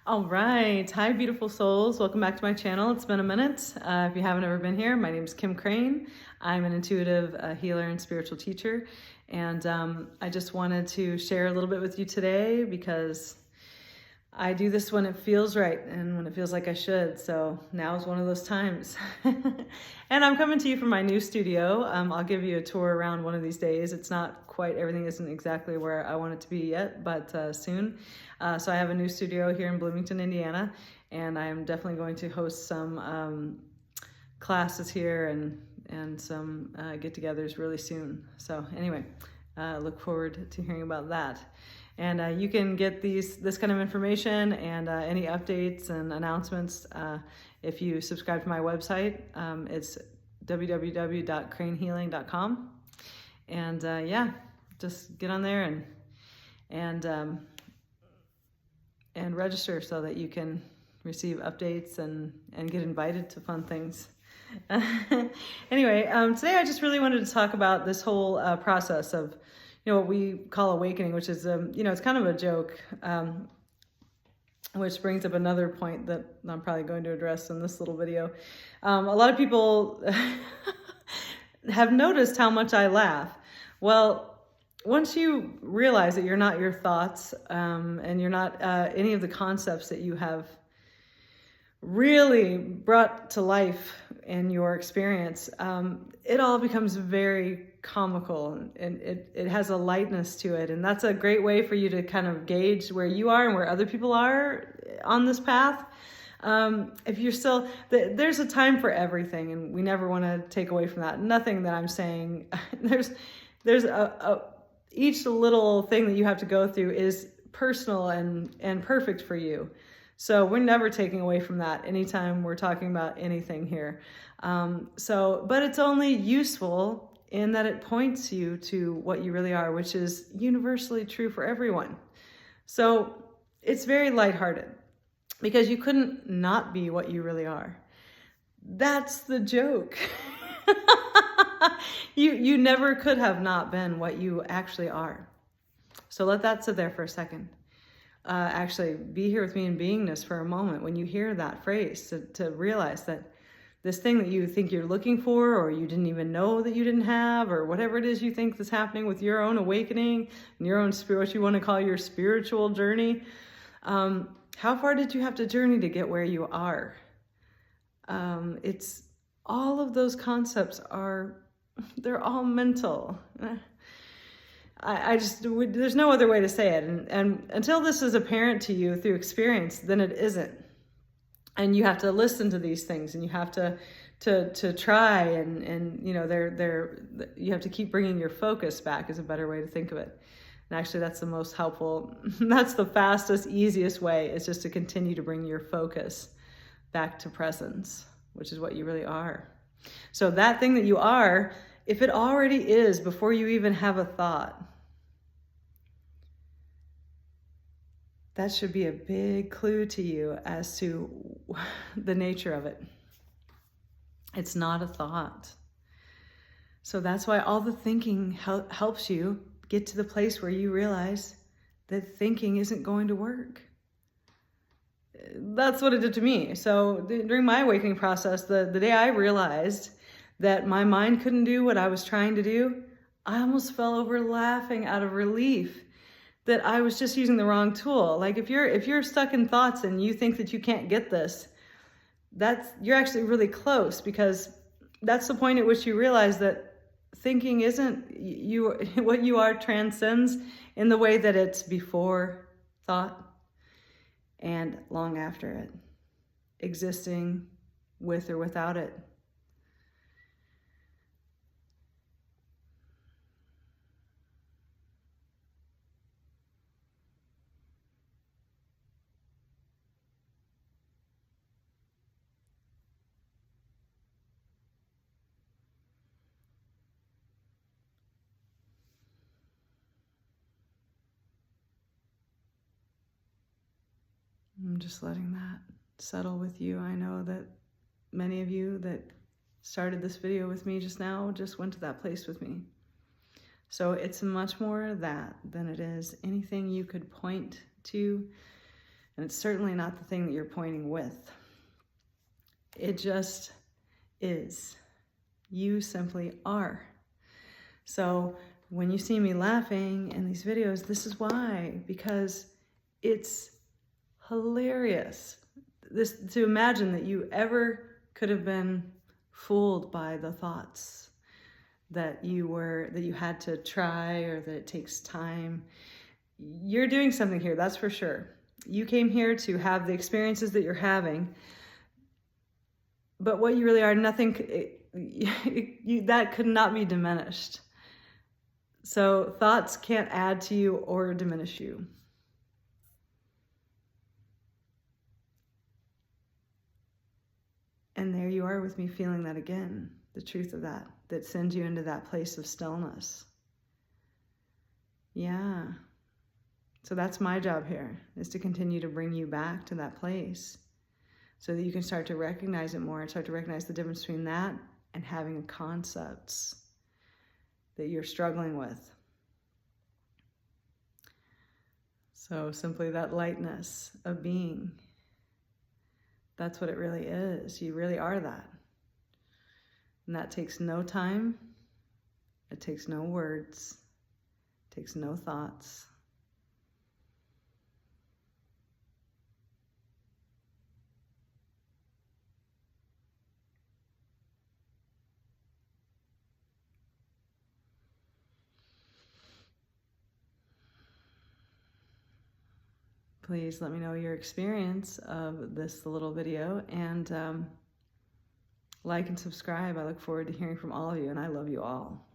All right. Hi, beautiful souls. Welcome back to my channel. It's been a minute. If you haven't ever been here, my name is Kim Crane. I'm an intuitive healer and spiritual teacher. And I just wanted to share a little bit with you today because I do this when it feels right and when it feels like I should. So now is one of those times. And I'm coming to you from my new studio. I'll give you a tour around one of these days. It's not quite, everything isn't exactly where I want it to be yet, but soon. So I have a new studio here in Bloomington, Indiana, and I'm definitely going to host some classes here and some get-togethers really soon. So anyway, look forward to hearing about that. And you can get this kind of information and any updates and announcements if you subscribe to my website. It's www.cranehealing.com. And yeah, just get on there and register so that you can receive updates and get invited to fun things. Anyway, today I just really wanted to talk about this whole process of what we call awakening, which is, it's kind of a joke, which brings up another point that I'm probably going to address in this little video. A lot of people have noticed how much I laugh. Well, once you realize that you're not your thoughts, and you're not any of the concepts that you have really brought to life in your experience, it all becomes very comical, and it has a lightness to it. And that's a great way for you to kind of gauge where you are and where other people are on this path. If you're still, there's a time for everything, and we never want to take away from that. Nothing that I'm saying, there's each little thing that you have to go through is personal and perfect for you. So we're never taking away from that anytime we're talking about anything here. But it's only useful in that it points you to what you really are, which is universally true for everyone. So it's very lighthearted because you couldn't not be what you really are. That's the joke. You never could have not been what you actually are. So let that sit there for a second. Actually be here with me in beingness for a moment when you hear that phrase, to realize that this thing that you think you're looking for, or you didn't even know that you didn't have, or whatever it is you think is happening with your own awakening and your own spirit, what you want to call your spiritual journey. How far did you have to journey to get where you are? It's all of those concepts they're all mental. There's no other way to say it. And until this is apparent to you through experience, then it isn't. And you have to listen to these things, and you have to try, and you have to keep bringing your focus back, is a better way to think of it. And actually that's the most helpful, that's the fastest, easiest way, is just to continue to bring your focus back to presence, which is what you really are. So that thing that you are, if it already is before you even have a thought, that should be a big clue to you as to the nature of it. It's not a thought. So that's why all the thinking helps you get to the place where you realize that thinking isn't going to work. That's what it did to me. So during my awakening process, the day I realized that my mind couldn't do what I was trying to do, I almost fell over laughing out of relief that I was just using the wrong tool. Like if you're stuck in thoughts and you think that you can't get this, you're actually really close, because that's the point at which you realize that thinking isn't what you are, transcends in the way that it's before thought and long after it, existing with or without it. I'm just letting that settle with you. I know that many of you that started this video with me just now just went to that place with me. So it's much more that than it is anything you could point to And it's certainly not the thing that you're pointing with. It just is. You simply are. So when you see me laughing in these videos, this is why, because it's hilarious. To imagine that you ever could have been fooled by the thoughts that you had to try, or that it takes time. You're doing something here, that's for sure. You came here to have the experiences that you're having, but what you really are, nothing, that could not be diminished. So thoughts can't add to you or diminish you. And there you are with me feeling that again, the truth of that sends you into that place of stillness. Yeah. So that's my job here, is to continue to bring you back to that place so that you can start to recognize it more and start to recognize the difference between that and having concepts that you're struggling with. So simply that lightness of being. That's what it really is. You really are that. And that takes no time. It takes no words. It takes no thoughts. Please let me know your experience of this little video, and like and subscribe. I look forward to hearing from all of you, and I love you all.